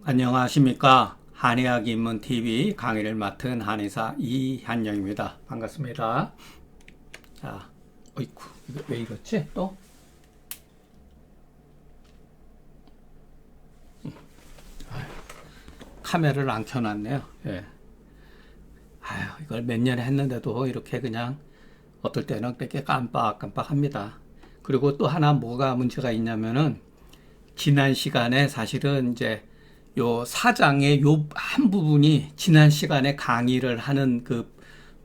안녕하십니까. 한의학 입문TV 강의를 맡은 한의사 이한영입니다. 반갑습니다. 자, 어이쿠, 이거 왜 이렇지? 또? 카메라를 안 켜놨네요. 예. 아유, 이걸 몇 년 했는데도 이렇게 그냥 어떨 때는 그렇게 깜빡깜빡합니다. 그리고 또 하나 뭐가 문제가 있냐면은 지난 시간에 사실은 이제 요 사장의 요 한 부분이 지난 시간에 강의를 하는 그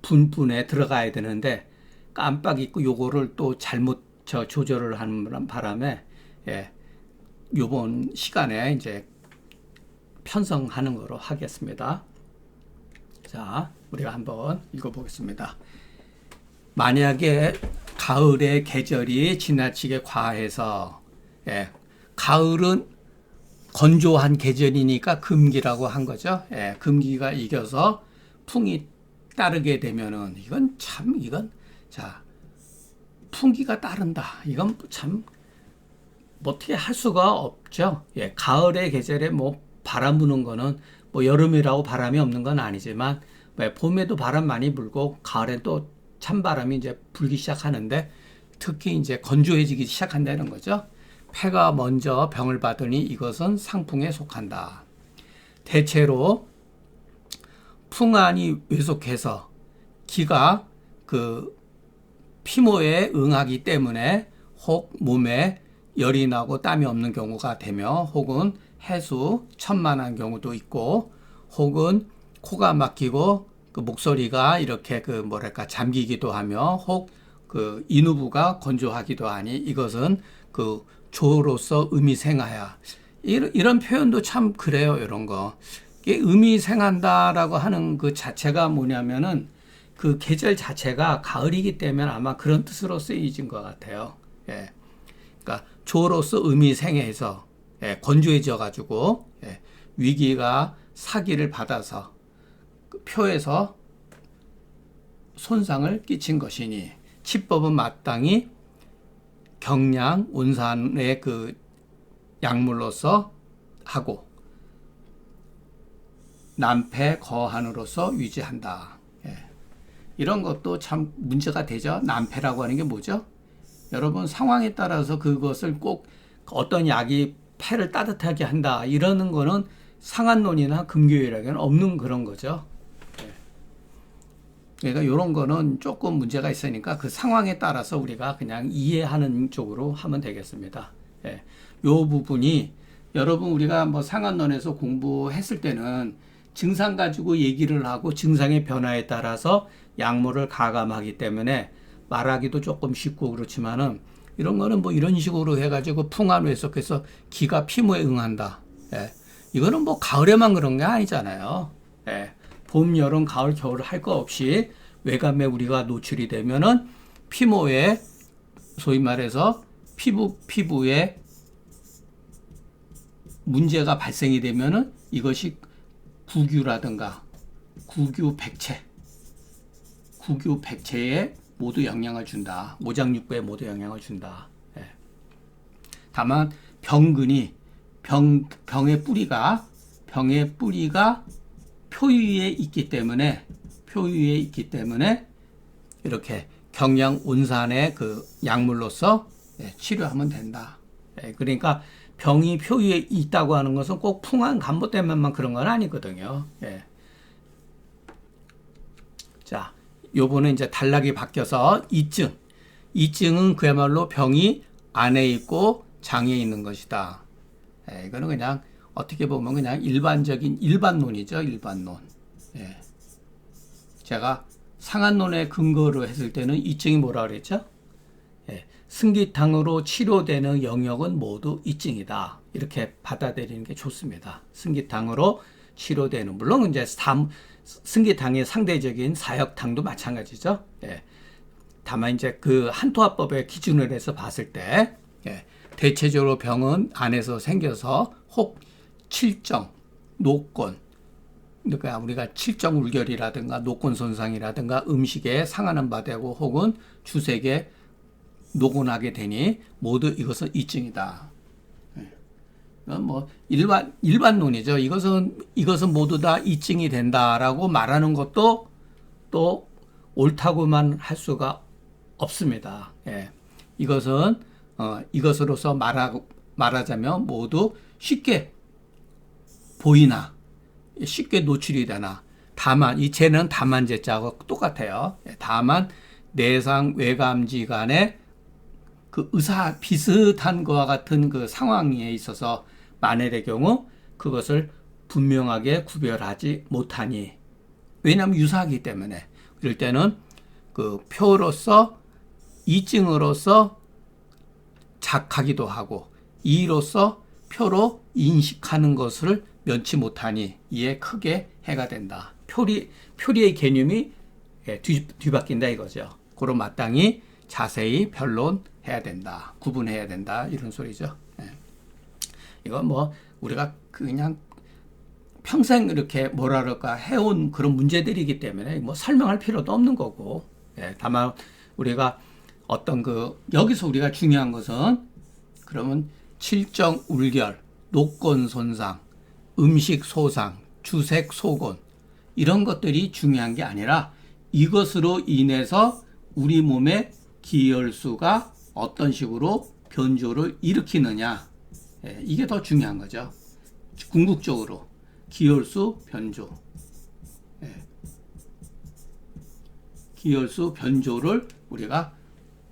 분분에 들어가야 되는데 깜빡 잊고 요거를 또 잘못 조절을 하는 바람에 예, 요번 시간에 이제 편성하는 거로 하겠습니다. 자, 우리가 한번 읽어보겠습니다. 만약에 가을의 계절이 지나치게 과해서 예, 가을은 건조한 계절이니까 금기라고 한 거죠. 예, 금기가 이겨서 풍이 따르게 되면은 이건 자 풍기가 따른다. 이건 참 어떻게 할 수가 없죠. 예, 가을의 계절에 뭐 바람 부는 거는 뭐 여름이라고 바람이 없는 건 아니지만 봄에도 바람 많이 불고 가을엔 또 찬바람이 이제 불기 시작하는데 특히 이제 건조해지기 시작한다는 거죠. 폐가 먼저 병을 받으니 이것은 상풍에 속한다. 대체로 풍안이 왜속해서 기가 그 피모에 응하기 때문에 혹 몸에 열이 나고 땀이 없는 경우가 되며 혹은 해수 천만한 경우도 있고 혹은 코가 막히고 그 목소리가 이렇게 그 뭐랄까 잠기기도 하며 혹 그 인후부가 건조하기도 하니 이것은 그 조로서 음이생하야. 이런 표현도 참 그래요. 이런 거. 이게 음이생한다라고 하는 그 자체가 뭐냐면은 그 계절 자체가 가을이기 때문에 아마 그런 뜻으로 쓰여진 것 같아요. 예. 그러니까 조로서 음이생해서 예, 건조해져 가지고 예, 위기가 사기를 받아서 그 표에서 손상을 끼친 것이니 치법은 마땅히 경량 온산의 그 약물로서 하고 난폐 거한으로서 유지한다. 예. 이런 것도 참 문제가 되죠. 난폐라고 하는 게 뭐죠? 여러분 상황에 따라서 그것을 꼭 어떤 약이 폐를 따뜻하게 한다 이러는 거는 상한론이나 금교율에는 없는 그런 거죠. 그러니까 이런 거는 조금 문제가 있으니까 그 상황에 따라서 우리가 그냥 이해하는 쪽으로 하면 되겠습니다. 예. 요 부분이 여러분 우리가 뭐 상한론에서 공부했을 때는 증상 가지고 얘기를 하고 증상의 변화에 따라서 약물을 가감하기 때문에 말하기도 조금 쉽고 그렇지만은 이런 거는 뭐 이런 식으로 해가지고 풍안 왜속해서 기가 피모에 응한다. 예. 이거는 뭐 가을에만 그런 게 아니잖아요. 예. 봄, 여름, 가을, 겨울 할 거 없이 외감에 우리가 노출이 되면은 피모에 소위 말해서 피부에 문제가 발생이 되면은 이것이 구규라든가 구규백체에 모두 영향을 준다. 모장육부에 모두 영향을 준다. 예. 다만 병의 뿌리가 표유에 있기 때문에 이렇게 경량 온산의 그 약물로서 치료하면 된다. 그러니까 병이 표유에 있다고 하는 것은 꼭 풍한 간보 때문에만 그런 건 아니거든요. 자, 요번에 이제 단락이 바뀌어서 이증은 그야말로 병이 안에 있고 장에 있는 것이다. 이거는 그냥 어떻게 보면 그냥 일반적인 일반론이죠. 일반론. 예. 제가 상한론의 근거로 했을 때는 이증이 뭐라 그랬죠? 예. 승기탕으로 치료되는 영역은 모두 이증이다. 이렇게 받아들이는 게 좋습니다. 승기탕으로 치료되는 물론 이제 승기탕의 상대적인 사역탕도 마찬가지죠. 예. 다만 이제 그 한토화법의 기준을 해서 봤을 때 예. 대체적으로 병은 안에서 생겨서 혹 칠정, 노권, 그러니까 우리가 칠정 울결이라든가 노권 손상이라든가 음식에 상하는 바 되고 혹은 주색에 노곤하게 되니 모두 이것은 이증이다. 이건 뭐 일반론이죠. 이것은 모두 다 이증이 된다라고 말하는 것도 또 옳다고만 할 수가 없습니다. 예. 이것은 이것으로서 말하자면 모두 쉽게 보이나 쉽게 노출이 되나, 다만 이 재는 다만재자하고 똑같아요. 예. 다만 내상 외감지 간의 그 비슷한 것과 같은 그 상황에 있어서 만일의 경우 그것을 분명하게 구별하지 못하니, 왜냐하면 유사하기 때문에, 이럴 때는 그 표로서 이증으로서 작하기도 하고 이로서 표로 인식하는 것을 면치 못하니 이에 크게 해가 된다. 표리의 개념이 뒤바뀐다 이거죠. 그럼 마땅히 자세히 변론해야 된다, 구분해야 된다, 이런 소리죠. 이건 뭐 우리가 그냥 평생 이렇게 뭐라 그럴까 해온 그런 문제들이기 때문에 뭐 설명할 필요도 없는 거고, 다만 우리가 어떤 여기서 우리가 중요한 것은, 그러면 칠정 울결, 노권 손상, 음식 소상, 주색 소곤, 이런 것들이 중요한 게 아니라 이것으로 인해서 우리 몸의 기혈수가 어떤 식으로 변조를 일으키느냐, 이게 더 중요한 거죠. 궁극적으로 기혈수 변조, 기혈수 변조를 우리가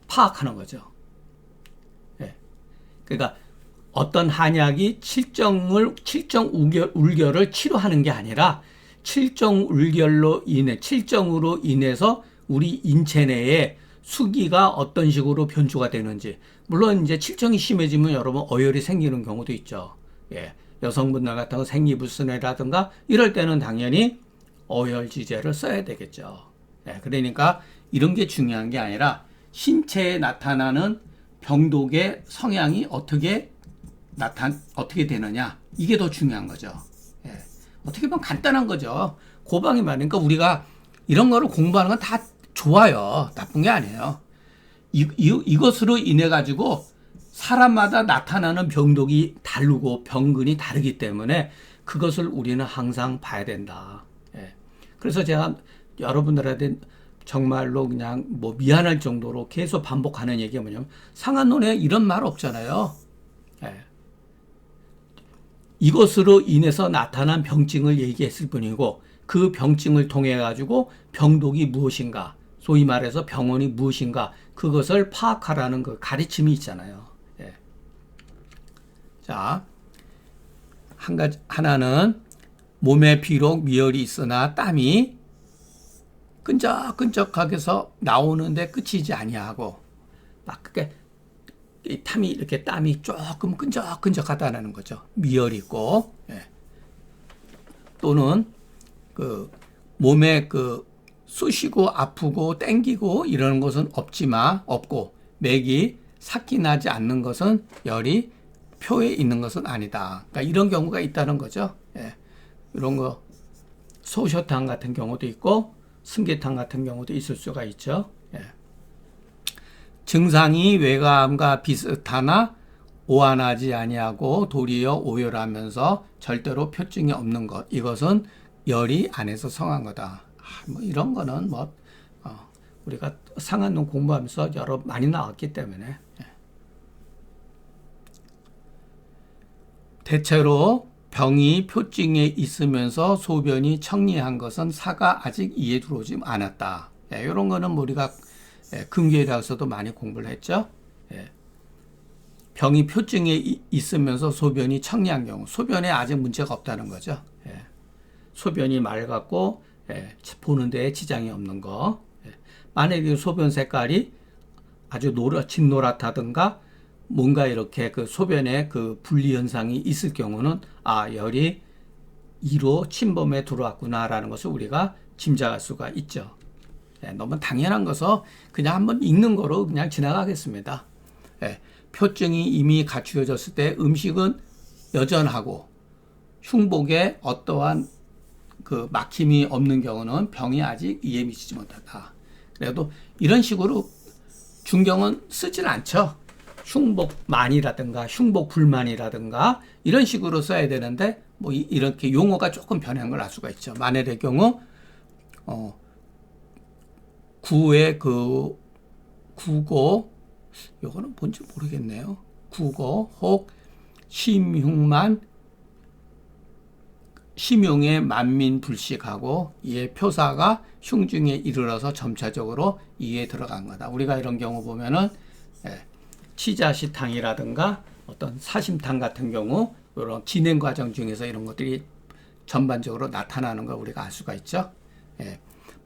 파악하는 거죠. 그러니까 어떤 한약이 칠정 울결을 치료하는 게 아니라 칠정으로 인해서 우리 인체 내에 수기가 어떤 식으로 변조가 되는지, 물론 이제 칠정이 심해지면 여러분 어혈이 생기는 경우도 있죠. 여성분들 같은 거 생리불순이라든가 이럴 때는 당연히 어혈지제를 써야 되겠죠. 그러니까 이런 게 중요한 게 아니라 신체에 나타나는 병독의 성향이 어떻게 되느냐, 이게 더 중요한 거죠. 어떻게 보면 간단한 거죠. 고방이 많으니까 우리가 이런 거를 공부하는 건 다 좋아요. 나쁜 게 아니에요. 이것으로 인해 가지고 사람마다 나타나는 병독이 다르고 병근이 다르기 때문에 그것을 우리는 항상 봐야 된다. 그래서 제가 여러분들한테 정말로 그냥 뭐 미안할 정도로 계속 반복하는 얘기가 뭐냐면, 상한론에 이런 말 없잖아요. 이것으로 인해서 나타난 병증을 얘기했을 뿐이고, 그 병증을 통해 가지고 병독이 무엇인가, 소위 말해서 병원이 무엇인가, 그것을 파악하라는 그 가르침이 있잖아요. 자, 하나는 몸에 비록 미열이 있으나 땀이 끈적끈적하게서 나오는데 그치지 아니하고, 막 그게 땀이 이렇게 조금 끈적끈적하다는 거죠. 미열이 있고, 또는 그 몸에 쑤시고 아프고 땡기고 이러는 것은 없고, 맥이 삭기 나지 않는 것은 열이 표에 있는 것은 아니다. 그러니까 이런 경우가 있다는 거죠. 이런 거 소쇼탕 같은 경우도 있고 승계탕 같은 경우도 있을 수가 있죠. 증상이 외감과 비슷하나 오한하지 아니하고 도리어 오열하면서 절대로 표증이 없는 것, 이것은 열이 안에서 성한 거다. 뭐 이런 거는 우리가 상한론 공부하면서 많이 나왔기 때문에. 대체로 병이 표증에 있으면서 소변이 청리한 것은 사가 아직 이해 들어오지 않았다. 이런 거는 우리가 금계에서도 많이 공부를 했죠. 병이 표증에 있으면서 소변이 청리한 경우, 소변에 아직 문제가 없다는 거죠. 소변이 맑았고 보는 데에 지장이 없는 거. 만약에 소변 색깔이 아주 진노랗다든가 뭔가 이렇게 그 소변에 그 분리 현상이 있을 경우는 열이 이로 침범에 들어왔구나라는 것을 우리가 짐작할 수가 있죠. 너무 당연한 것은 그냥 한번 읽는 거로 그냥 지나가겠습니다. 표증이 이미 갖추어졌을 때 음식은 여전하고 흉복에 어떠한 그 막힘이 없는 경우는 병이 아직 이에 미치지 못한다. 그래도 이런 식으로 중경은 쓰질 않죠. 흉복만이라든가 흉복불만이라든가 이런 식으로 써야 되는데 뭐 이렇게 용어가 조금 변한 걸 알 수가 있죠. 만일의 경우 구의 그 구고 요거는 뭔지 모르겠네요. 구고 혹 심흉만 심용의 만민불식하고 이의 표사가 흉중에 이르러서 점차적으로 이에 들어간 거다. 우리가 이런 경우 보면은 치자시탕이라든가 어떤 사심탕 같은 경우 이런 진행 과정 중에서 이런 것들이 전반적으로 나타나는 걸 우리가 알 수가 있죠.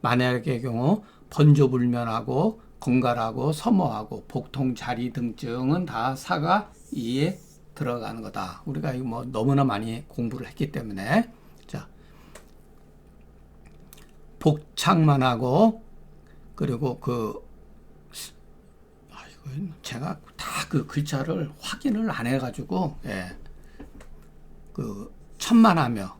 만약의 경우 번조불면하고 건갈하고 서모하고 복통 자리 등증은 다 사가 이에 들어가는 거다. 우리가 이거 뭐 너무나 많이 공부를 했기 때문에 자 복창만하고 그리고 제가 다 그 글자를 확인을 안 해가지고 그 천만하며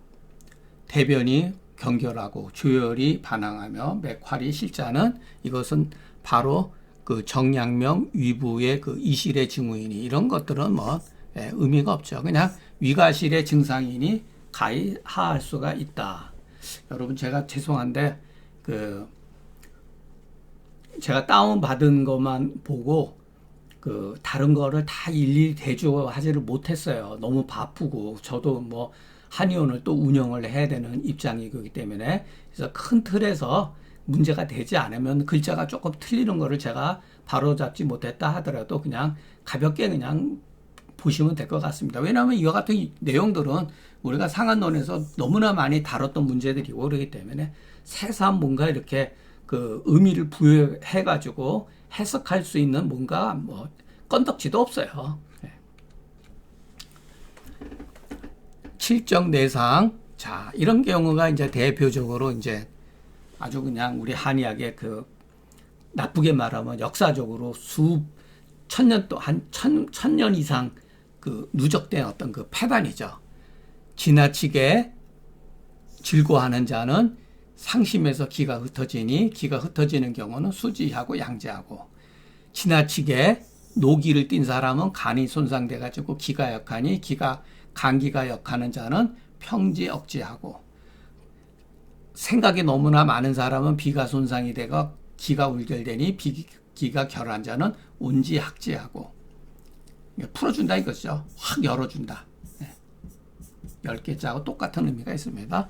대변이 경결하고 조열이 반항하며 맥활이 실자는 이것은 바로 그 정양명 위부의 그 이실의 증후이니 이런 것들은 뭐 의미가 없죠. 그냥 위가실의 증상이니 가히 하할 수가 있다. 여러분 제가 죄송한데 그 제가 다운 받은 것만 보고 그 다른 거를 다 일일이 대조하지를 못했어요. 너무 바쁘고 저도 뭐 한의원을 또 운영을 해야 되는 입장이기 때문에 그래서 큰 틀에서 문제가 되지 않으면 글자가 조금 틀리는 거를 제가 바로잡지 못했다 하더라도 그냥 가볍게 그냥 보시면 될 것 같습니다. 왜냐하면 이와 같은 내용들은 우리가 상한론에서 너무나 많이 다뤘던 문제들이고 그러기 때문에 새삼 뭔가 이렇게 그 의미를 부여해 가지고 해석할 수 있는 뭔가 뭐 건덕지도 없어요. 칠정 내상 자 이런 경우가 이제 대표적으로 이제 아주 그냥 우리 한의학의 그 나쁘게 말하면 역사적으로 수천 년 또 한 천년 이상 그 누적된 어떤 그 패단이죠. 지나치게 즐거워하는 자는 상심해서 기가 흩어지니 기가 흩어지는 경우는 수지하고 양지하고 지나치게 노기를 띈 사람은 간이 손상돼 가지고 기가 약하니 간기가 역하는 자는 평지 억지하고 생각이 너무나 많은 사람은 비가 손상이 되고 기가 울결되니 기가 결한 자는 운지학지하고 풀어준다 이거죠. 확 열어준다. 10개자하고 똑같은 의미가 있습니다.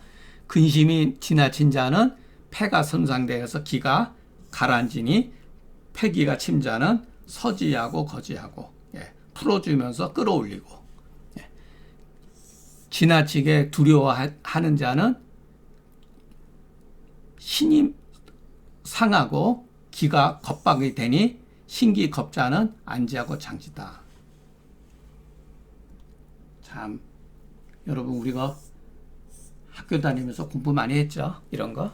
근심이 지나친 자는 폐가 손상되어서 기가 가라앉으니 폐기가 침 자는 서지하고 거지하고 풀어주면서 끌어올리고 지나치게 두려워하는 자는 신이 상하고 기가 겁박이 되니 신기 겁자는 안지하고 장지다. 참 여러분 우리가 학교 다니면서 공부 많이 했죠. 이런 거.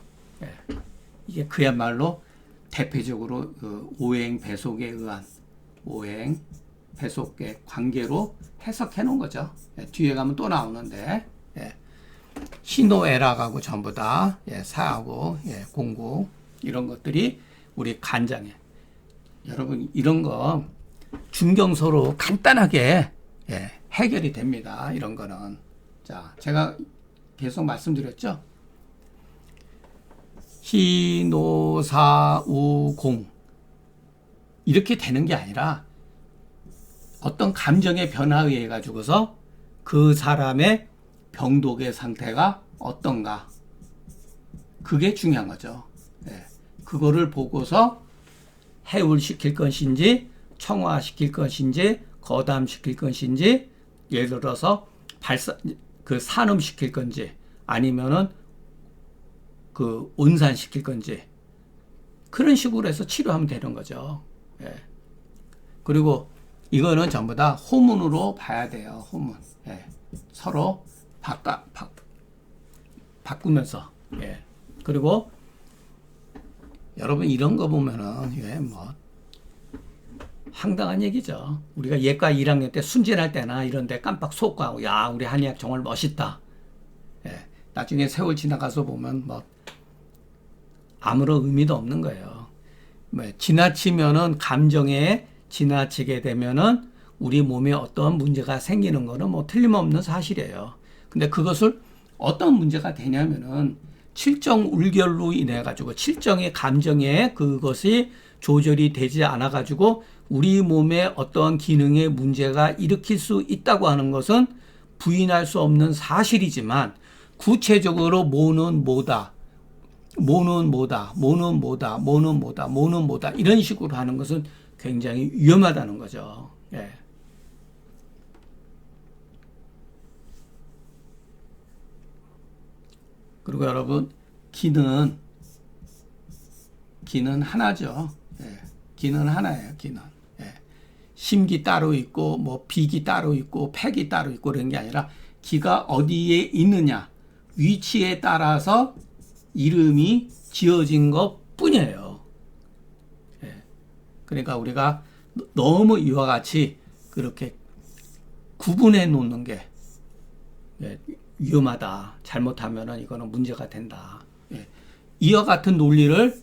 이게 그야말로 대표적으로 그 오행 배속에 의한 오행 배속의 관계로 해석해 놓은 거죠. 뒤에 가면 또 나오는데 희노애락하고 전부 다 사하고 공구 이런 것들이 우리 간장에 여러분 이런 거 중경서로 간단하게 해결이 됩니다. 이런 거는 자 제가 계속 말씀드렸죠. 희노사우공 이렇게 되는 게 아니라 어떤 감정의 변화에 의해 가지고서 그 사람의 병독의 상태가 어떤가 그게 중요한 거죠. 그거를 보고서 해울시킬 것인지 청화시킬 것인지 거담시킬 것인지 예를 들어서 산음시킬 건지 아니면은 그 온산시킬 건지 그런 식으로 해서 치료하면 되는 거죠. 그리고 이거는 전부 다 호문으로 봐야 돼요. 호문. 서로 바꾸면서. 그리고 여러분 이런 거 보면은 뭐 황당한 얘기죠. 우리가 예과 1학년 때 순진할 때나 이런 데 깜빡 속고 야 우리 한의학 정말 멋있다. 나중에 세월 지나가서 보면 뭐 아무런 의미도 없는 거예요. 지나치면은 감정에 지나치게 되면은 우리 몸에 어떤 문제가 생기는 거는 뭐 틀림없는 사실이에요. 근데 그것을 어떤 문제가 되냐면은 칠정 울결로 인해 가지고 칠정의 감정에 그것이 조절이 되지 않아 가지고 우리 몸에 어떠한 기능에 문제가 일으킬 수 있다고 하는 것은 부인할 수 없는 사실이지만 구체적으로 뭐는 뭐다, 뭐는 뭐다, 뭐는 뭐다, 뭐는 뭐다, 뭐는 뭐다 이런 식으로 하는 것은 굉장히 위험하다는 거죠. 예. 그리고 여러분 기는 하나죠. 예. 기는 하나예요. 기는. 예. 심기 따로 있고 뭐 비기 따로 있고 팩이 따로 있고 그런 게 아니라 기가 어디에 있느냐 위치에 따라서 이름이 지어진 것 뿐이에요. 예. 그러니까 우리가 너무 이와 같이 그렇게 구분해 놓는 게 예, 위험하다. 잘못하면은 이거는 문제가 된다. 예. 이와 같은 논리를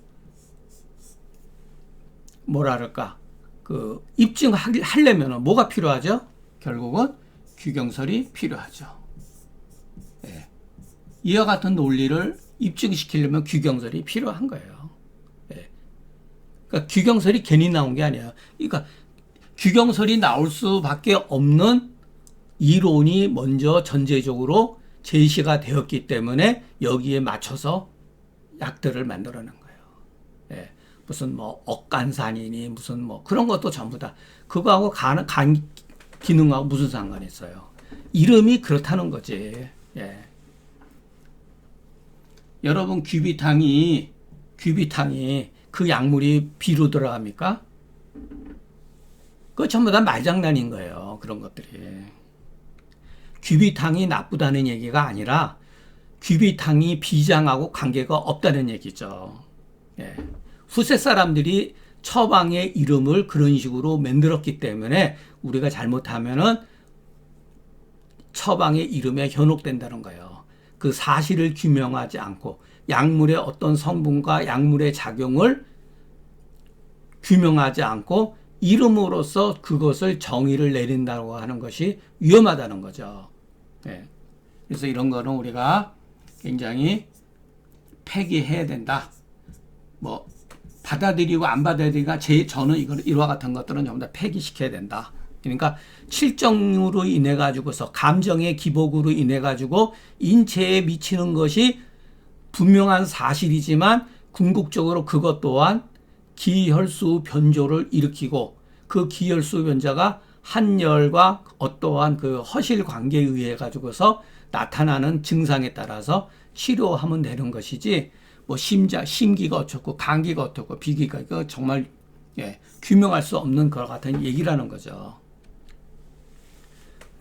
뭐랄까 그 입증하려면은 뭐가 필요하죠? 결국은 규경설이 필요하죠. 예. 이와 같은 논리를 입증시키려면 규경설이 필요한 거예요. 예. 그러니까 규경설이 괜히 나온 게 아니에요. 그러니까 규경설이 나올 수밖에 없는 이론이 먼저 전제적으로 제시가 되었기 때문에 여기에 맞춰서 약들을 만들어낸 거예요. 예. 무슨 뭐 억간산이니 무슨 뭐 그런 것도 전부 다 그거하고 간 기능하고 무슨 상관이 있어요. 이름이 그렇다는 거지. 예. 여러분 귀비탕이 그 약물이 비로 들어갑니까? 그거 전부 다 말장난인 거예요. 그런 것들이. 귀비탕이 나쁘다는 얘기가 아니라 귀비탕이 비장하고 관계가 없다는 얘기죠. 예. 후세 사람들이 처방의 이름을 그런 식으로 만들었기 때문에 우리가 잘못하면은 처방의 이름에 현혹된다는 거예요. 그 사실을 규명하지 않고 약물의 어떤 성분과 약물의 작용을 규명하지 않고 이름으로써 그것을 정의를 내린다고 하는 것이 위험하다는 거죠. 네. 그래서 이런 거는 우리가 굉장히 폐기해야 된다. 뭐 받아들이고 안 받아들이가 저는 이와 같은 것들은 전부 다 폐기시켜야 된다. 그러니까 칠정으로 인해 가지고서 감정의 기복으로 인해 가지고 인체에 미치는 것이 분명한 사실이지만 궁극적으로 그것 또한 기혈수 변조를 일으키고 그 기혈수 변자가 한열과 어떠한 그 허실 관계에 의해 가지고서 나타나는 증상에 따라서 치료하면 되는 것이지 뭐 심기가 어떻고 감기가 어떻고 비기가 이거 정말 예, 규명할 수 없는 것 같은 얘기라는 거죠.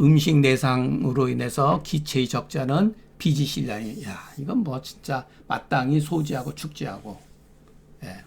음식 내상으로 인해서 기체의 적자는 비지실량이 야 이건 뭐 진짜 마땅히 소지하고 축지하고 예.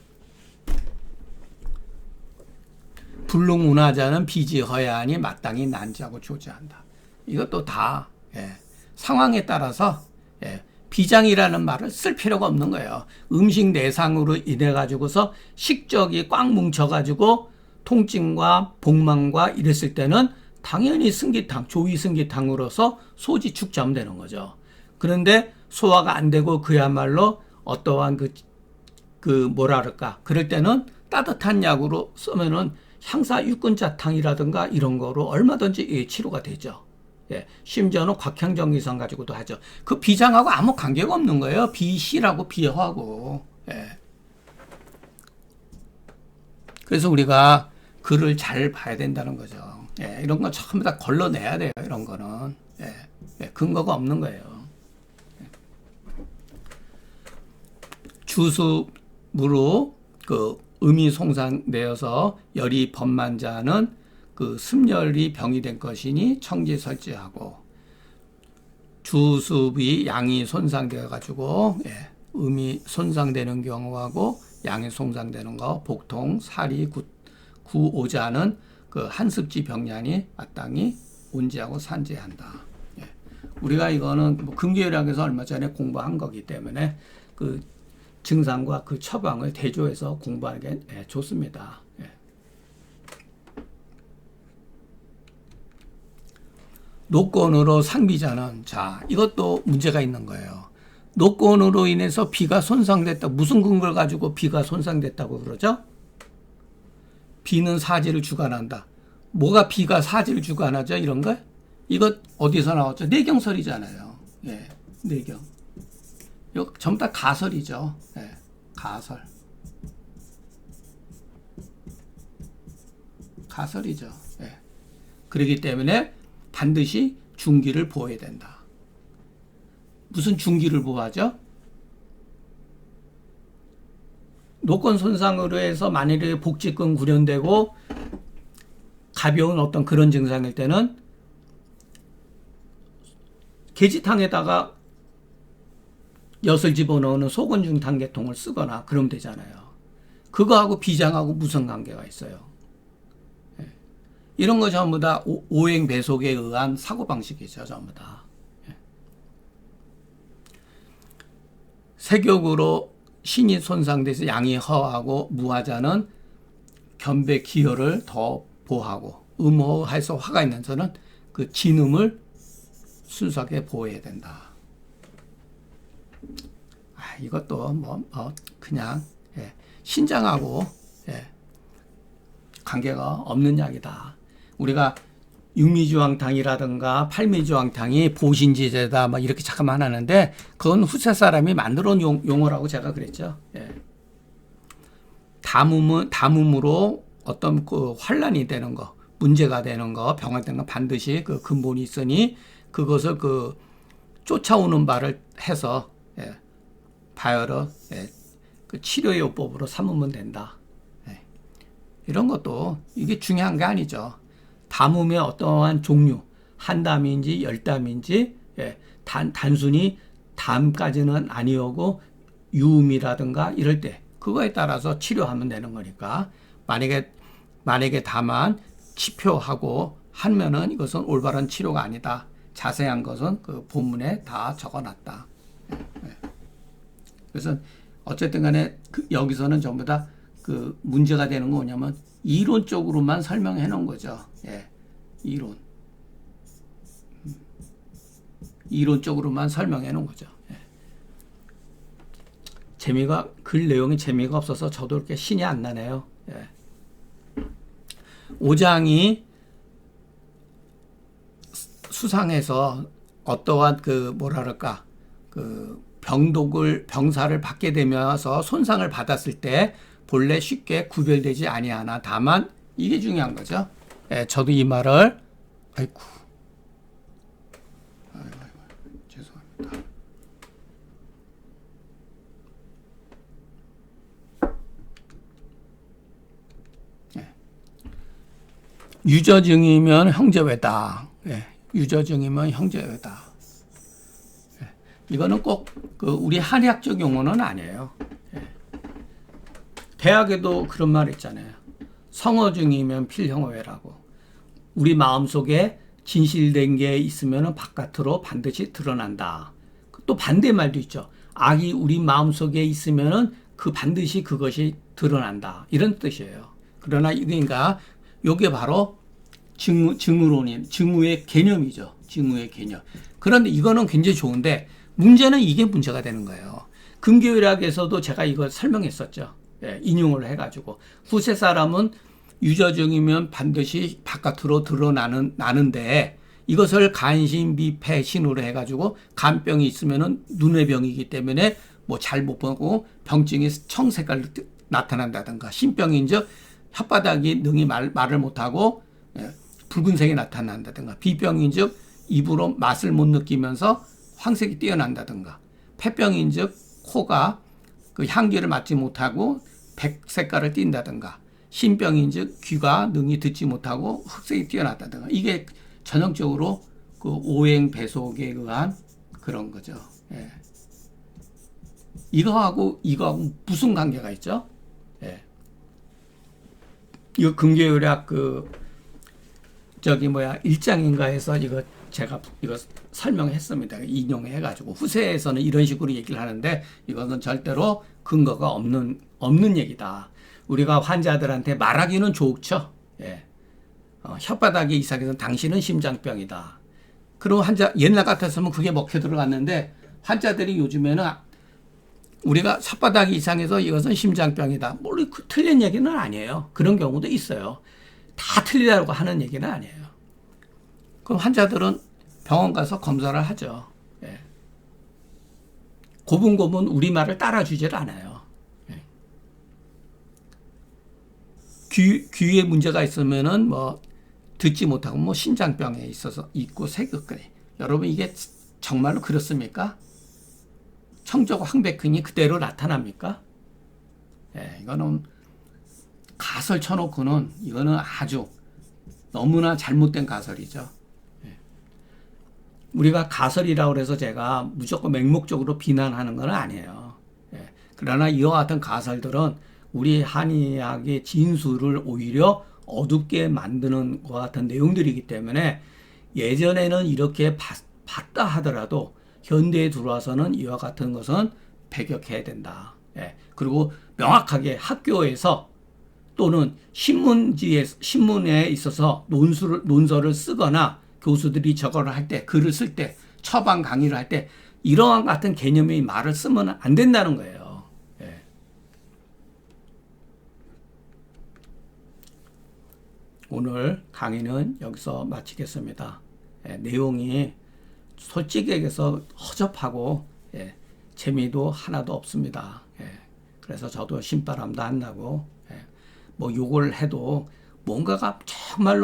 불능운하자는 비지허야하니 마땅히 난지하고 조지한다. 이것도 다 예, 상황에 따라서 예, 비장이라는 말을 쓸 필요가 없는 거예요. 음식 내상으로 인해 가지고서 식적이 꽉 뭉쳐 가지고 통증과 복망과 이랬을 때는 당연히 승기탕, 조위 승기탕으로서 소지 축자하면 되는 거죠. 그런데 소화가 안 되고 그야말로 어떠한 그 뭐라 그럴까 그럴 때는 따뜻한 약으로 쓰면은 향사 육근자탕이라든가 이런 거로 얼마든지 치료가 되죠. 예, 심지어는 곽향정기상 가지고도 하죠. 그 비장하고 아무 관계가 없는 거예요. 비시라고 비하고. 예. 그래서 우리가 글을 잘 봐야 된다는 거죠. 예, 이런 건 전부 다 걸러내야 돼요. 이런 거는. 예, 예, 근거가 없는 거예요. 예. 주습으로 그 음이 송상되어서 열이 범만자는 그 습열이 병이 된 것이니 청지설지하고 주습이 양이 손상되어 가지고 예, 음이 손상되는 경우하고 양이 손상되는 거 복통 사리 구오자는 그 한습지 병량이 마땅히 온지하고 산지한다. 예. 우리가 이거는 뭐 금기혈약에서 얼마 전에 공부한 거기 때문에 그 증상과 그 처방을 대조해서 공부하는 게 예, 좋습니다. 예. 노건으로 상비자는 자 이것도 문제가 있는 거예요. 노건으로 인해서 비가 손상됐다. 무슨 근거를 가지고 비가 손상됐다고 그러죠? 비는 사지를 주관한다. 뭐가 비가 사지를 주관하죠? 이런 거? 이거 어디서 나왔죠? 내경설이잖아요. 예, 내경. 이거 전부 다 가설이죠. 예, 가설. 가설이죠. 예. 그렇기 때문에 반드시 중기를 보호해야 된다. 무슨 중기를 보호하죠? 노건 손상으로 해서 만일에 복직근 구련되고 가벼운 어떤 그런 증상일 때는 계지탕에다가 엿을 집어넣는 소건중 단계통을 쓰거나 그러면 되잖아요. 그거하고 비장하고 무슨 관계가 있어요? 예. 이런 거 전부 다 오행 배속에 의한 사고방식이죠. 전부 다. 예. 세격으로 신이 손상돼서 양이 허하고 무화자는 견배 기혈을 더 보호하고 음호해서 화가 있는 저는 그 진음을 순수하게 보호해야 된다. 이것도 그냥 예, 신장하고 예, 관계가 없는 약이다. 우리가 육미주황탕이라든가 팔미주황탕이 보신지제다 막 이렇게 잠깐만 하는데 그건 후세 사람이 만들어 놓은 용어라고 제가 그랬죠. 예. 담음으로 어떤 그 환란이 되는 거, 문제가 되는 거, 병화되는 거 반드시 그 근본이 있으니 그것을 그 쫓아오는 바를 해서 예, 바열어 예, 그 치료요법으로 삼으면 된다. 예. 이런 것도 이게 중요한 게 아니죠. 담음의 어떠한 종류, 한담인지 열담인지 예, 단순히 담까지는 아니오고 유음이라든가 이럴 때 그거에 따라서 치료하면 되는 거니까 만약에 다만 치표하고 하면은 이것은 올바른 치료가 아니다. 자세한 것은 그 본문에 다 적어놨다. 그래서 어쨌든 간에 여기서는 전부 다 그 문제가 되는 거 뭐냐면 이론적으로만 설명해 놓은 거죠. 예, 이론적으로만 설명해 놓은 거죠. 예. 글 내용이 재미가 없어서 저도 이렇게 신이 안 나네요. 예. 5장이 수상해서 어떠한 그 병사를 받게 되면서 손상을 받았을 때 본래 쉽게 구별되지 아니하나 다만 이게 중요한 거죠. 예, 저도 이 말을 아이고 죄송합니다. 예. 유저증이면 형제외다. 예, 유저증이면 형제외다. 예, 이거는 꼭 그 우리 한의학적 용어는 아니에요. 예. 대학에도 그런 말 있잖아요. 성어증이면 필형어외라고. 우리 마음속에 진실된 게 있으면 바깥으로 반드시 드러난다. 또 반대말도 있죠. 악이 우리 마음속에 있으면 반드시 그것이 드러난다. 이런 뜻이에요. 그러나 그러니까 이게 바로 증후의 개념이죠. 증후의 개념. 그런데 이거는 굉장히 좋은데 문제는 이게 문제가 되는 거예요. 근교일학에서도 제가 이걸 설명했었죠. 예, 인용을 해가지고 후세 사람은 유저증이면 반드시 바깥으로 드러나는데 이것을 간신, 미패, 신으로 해가지고 간병이 있으면은 눈의 병이기 때문에 뭐 잘 못 보고 병증이 청색깔로 나타난다든가 신병인즉 혓바닥이 능히 말을 못하고 예, 붉은색이 나타난다든가 비병인즉 입으로 맛을 못 느끼면서 황색이 뛰어난다든가 폐병인즉 코가 그 향기를 맡지 못하고 백색깔을 띈다든가 신병인즉 귀가 능히 듣지 못하고 흑색이 뛰어났다든가 이게 전형적으로 그 오행 배속에 의한 그런 거죠. 예. 이거하고 무슨 관계가 있죠? 예. 이거 근교의학 일장인가에서 제가 설명했습니다. 인용해가지고 후세에서는 이런 식으로 얘기를 하는데 이것은 절대로 근거가 없는 얘기다. 우리가 환자들한테 말하기는 좋죠. 예. 혓바닥이 이상해서 당신은 심장병이다. 그리고 옛날 같았으면 그게 먹혀 들어갔는데 환자들이 요즘에는 우리가 혓바닥이 이상해서 이것은 심장병이다. 물론 틀린 얘기는 아니에요. 그런 경우도 있어요. 다 틀리다고 하는 얘기는 아니에요. 그럼 환자들은 병원 가서 검사를 하죠. 예. 고분고분 우리말을 따라주질 않아요. 예. 귀에 문제가 있으면은 뭐 듣지 못하고 뭐 신장병에 있어서 있고 여러분 이게 정말로 그렇습니까? 청족 황백흔이 그대로 나타납니까? 예, 이거는 가설 쳐놓고는 이거는 아주 너무나 잘못된 가설이죠. 예. 우리가 가설이라고 해서 제가 무조건 맹목적으로 비난하는 건 아니에요. 예. 그러나 이와 같은 가설들은 우리 한의학의 진술을 오히려 어둡게 만드는 것 같은 내용들이기 때문에 예전에는 이렇게 봤다 하더라도 현대에 들어와서는 이와 같은 것은 배격해야 된다. 예. 그리고 명확하게 학교에서 또는 신문에 있어서 논설을 쓰거나 교수들이 저거를 할 때, 글을 쓸 때, 처방 강의를 할 때 이러한 같은 개념의 말을 쓰면 안 된다는 거예요. 예. 오늘 강의는 여기서 마치겠습니다. 예, 내용이 솔직히 얘기해서 허접하고 재미도 하나도 없습니다. 그래서 저도 신바람도 안 나고 뭐 욕을 해도 뭔가가 정말로